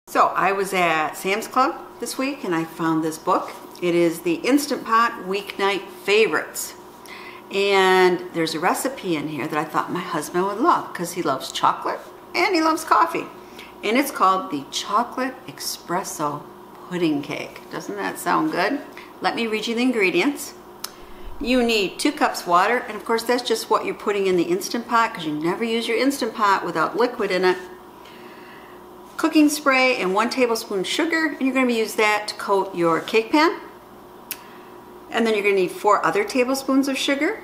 So I was at Sam's Club this week and I found this book. It is the Instant Pot Weeknight Favorites. And there's a recipe in here that I thought my husband would love because he loves chocolate and he loves coffee. And it's called the Chocolate Espresso Pudding Cake. Doesn't that sound good? Let me read you the ingredients. You need 2 cups water, and of course that's just what you're putting in the Instant Pot because you never use your Instant Pot without liquid in it. Cooking spray and 1 tablespoon sugar, and you're going to use that to coat your cake pan. And then you're going to need 4 other tablespoons of sugar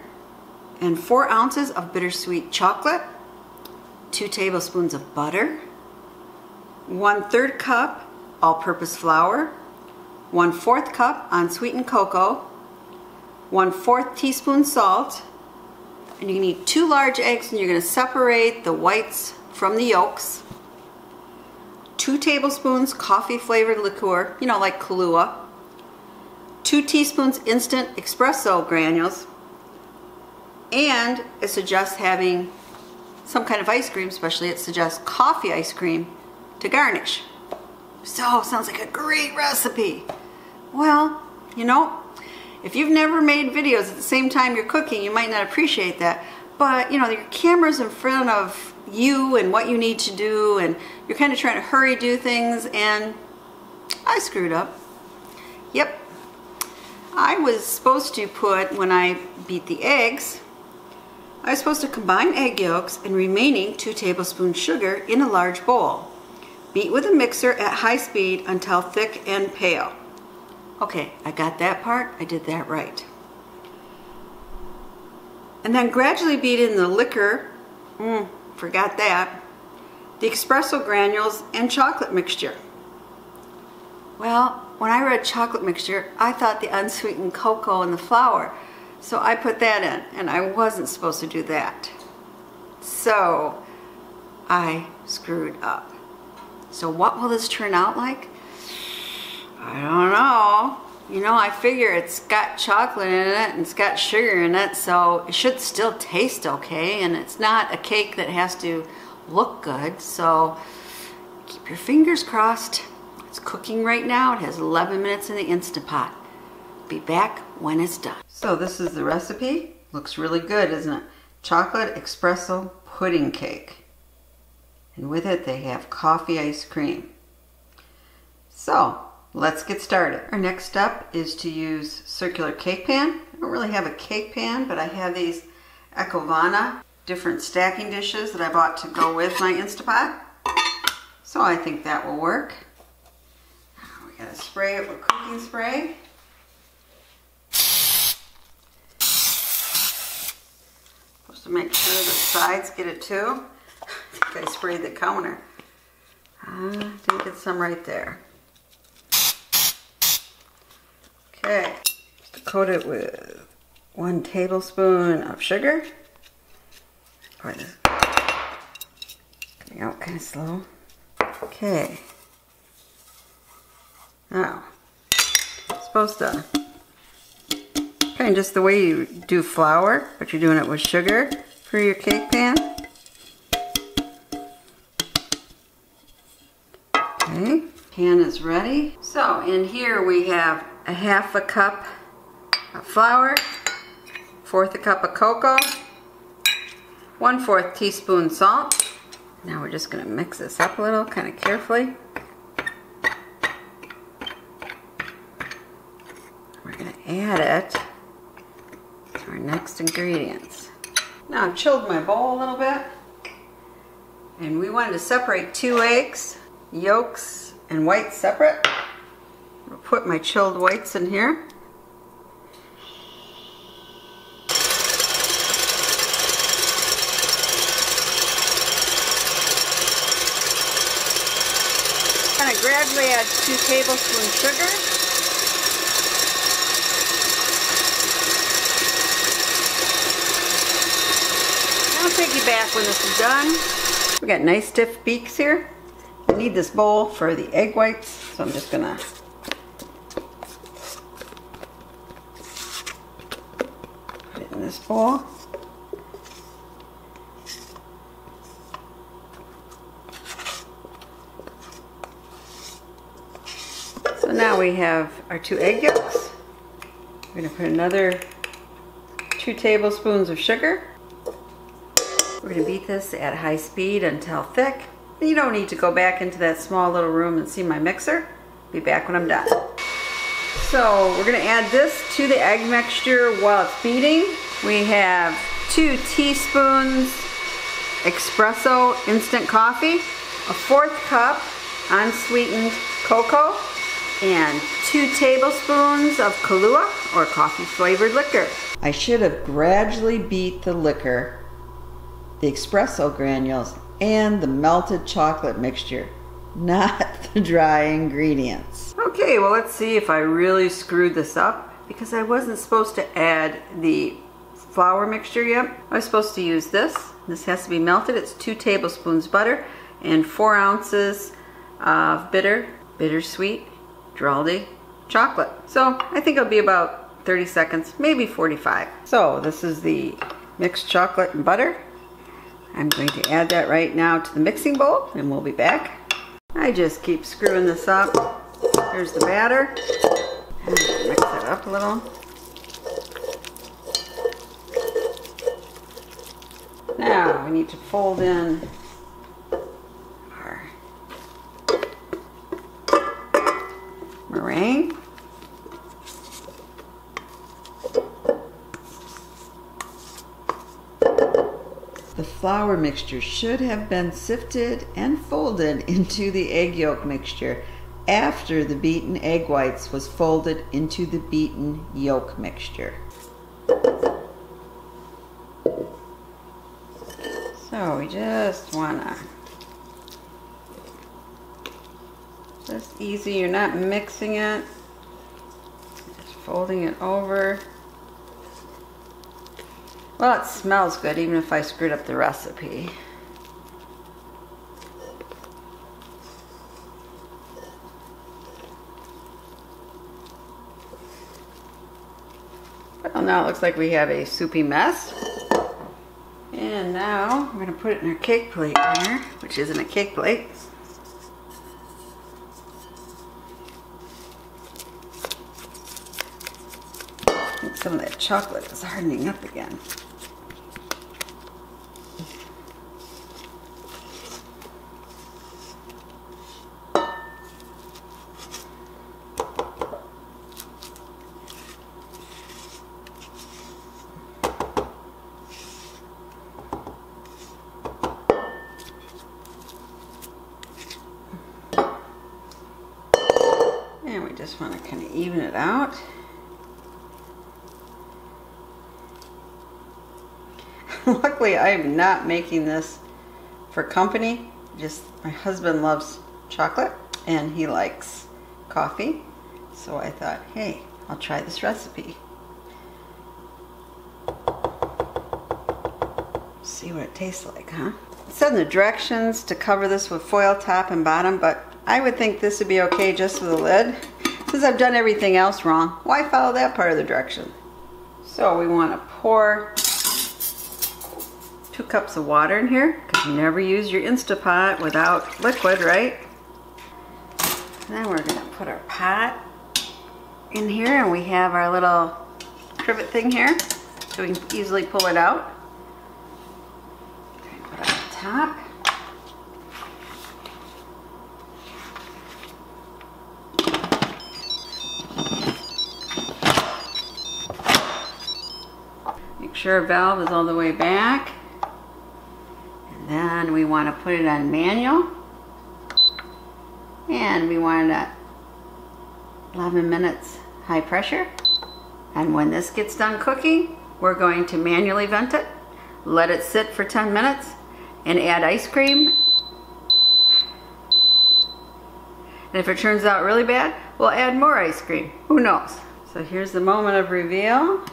and 4 ounces of bittersweet chocolate, 2 tablespoons of butter, 1/3 cup all-purpose flour, 1/4 cup unsweetened cocoa, 1/4 teaspoon salt, and you need 2 large eggs, and you're going to separate the whites from the yolks. 2 tablespoons coffee flavored liqueur, you know, like Kahlua. 2 teaspoons instant espresso granules. And it suggests having some kind of ice cream, especially it suggests coffee ice cream to garnish. So, sounds like a great recipe. Well, you know, if you've never made videos at the same time you're cooking, you might not appreciate that. But, you know, your camera's in front of you and what you need to do, and you're kind of trying to hurry do things, and I screwed up. Yep. I was supposed to put, when I beat the eggs, I was supposed to combine egg yolks and remaining 2 tablespoons sugar in a large bowl. Beat with a mixer at high speed until thick and pale. Okay, I got that part. I did that right. And then gradually beat in the liquor, forgot that, the espresso granules and chocolate mixture. Well, when I read chocolate mixture, I thought the unsweetened cocoa and the flour. So I put that in, and I wasn't supposed to do that. So I screwed up. So what will this turn out like? I don't know. You know, I figure it's got chocolate in it and it's got sugar in it, so it should still taste okay, and it's not a cake that has to look good, so keep your fingers crossed. It's cooking right now. It has 11 minutes in the Instant Pot. Be back when it's done. So this is the recipe. Looks really good, isn't it? Chocolate espresso pudding cake. And with it they have coffee ice cream. So let's get started. Our next step is to use circular cake pan. I don't really have a cake pan, but I have these Ecovana different stacking dishes that I bought to go with my Instapot. So I think that will work. We gotta spray it with cooking spray. Supposed to make sure the sides get it too. I think I sprayed the counter. Didn't get some right there. Okay, just coat it with 1 tablespoon of sugar. Boy, this is coming out kind of slow. Okay. Now, it's supposed to, kind of just the way you do flour, but you're doing it with sugar for your cake pan. Okay, pan is ready. So in here we have a 1/2 cup of flour, 1/4 cup of cocoa, 1/4 teaspoon salt. Now we're just going to mix this up a little, kind of carefully. We're going to add it to our next ingredients. Now I've chilled my bowl a little bit, and we wanted to separate 2 eggs, yolks and whites separate. I'll put my chilled whites in here. Kind of gradually add 2 tablespoons sugar. I'll take you back when this is done. We got nice stiff beaks here. I need this bowl for the egg whites, so I'm just gonna put it in this bowl. now we have our 2 egg yolks. We're going to put another 2 tablespoons of sugar. We're going to beat this at high speed until thick. You don't need to go back into that small little room and see my mixer. Be back when I'm done. So we're going to add this to the egg mixture while it's beating. We have 2 teaspoons espresso instant coffee, a 4th cup unsweetened cocoa, and 2 tablespoons of Kahlua or coffee flavored liquor. I should have gradually beat the liquor, the espresso granules, and the melted chocolate mixture, not the dry ingredients. Okay, well let's see if I really screwed this up, because I wasn't supposed to add the flour mixture yet. I was supposed to use this. This has to be melted. It's 2 tablespoons butter and 4 ounces of bittersweet Draldi chocolate. So I think it'll be about 30 seconds, maybe 45. So this is the mixed chocolate and butter. I'm going to add that right now to the mixing bowl and we'll be back. I just keep screwing this up. Here's the batter. And mix it up a little. Now we need to fold in our meringue. The flour mixture should have been sifted and folded into the egg yolk mixture after the beaten egg whites was folded into the beaten yolk mixture. So we just wanna, just easy, you're not mixing it, just folding it over. Well, it smells good even if I screwed up the recipe. Well, now it looks like we have a soupy mess. And now we're going to put it in our cake plate here, which isn't a cake plate. I think some of that chocolate is hardening up again. And we just want to kind of even it out. Luckily, I am not making this for company. Just my husband loves chocolate and he likes coffee. So I thought, hey, I'll try this recipe. See what it tastes like, huh? It said in the directions to cover this with foil top and bottom, but I would think this would be okay just with a lid. Since I've done everything else wrong, why follow that part of the direction? So we want to pour 2 cups of water in here, because you never use your Instapot without liquid, right? And then we're going to put our pot in here, and we have our little trivet thing here, so we can easily pull it out. Put it on top. Make sure our valve is all the way back. And then we want to put it on manual. And we want it at 11 minutes high pressure. And when this gets done cooking, we're going to manually vent it, let it sit for 10 minutes, and add ice cream. And if it turns out really bad, we'll add more ice cream. Who knows? So here's the moment of reveal.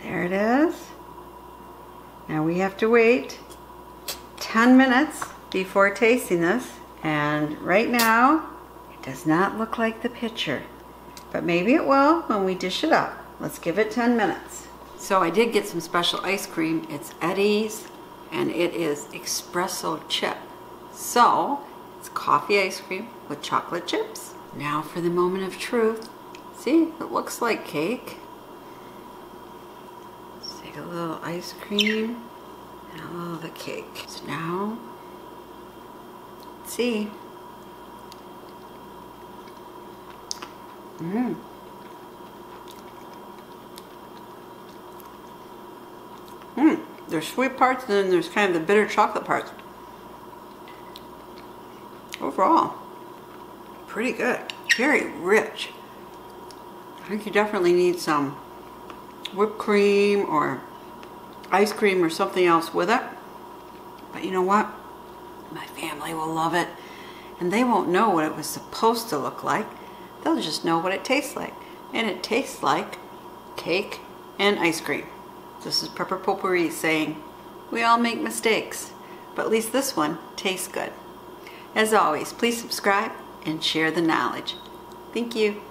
There it is. Now we have to wait 10 minutes before tasting this, and right now it does not look like the picture, but maybe it will when we dish it up. Let's give it 10 minutes. So I did get some special ice cream. It's Eddie's and it is espresso chip. So it's coffee ice cream with chocolate chips. Now for the moment of truth. See, it looks like cake. Let's take a little ice cream and a little of the cake. So now, let's see. There's sweet parts and then there's kind of the bitter chocolate parts. Overall, pretty good. Very rich. I think you definitely need some whipped cream or ice cream or something else with it. But you know what? My family will love it. And they won't know what it was supposed to look like. They'll just know what it tastes like. And it tastes like cake and ice cream. This is Pepper Potpourri saying, we all make mistakes, but at least this one tastes good. As always, please subscribe and share the knowledge. Thank you.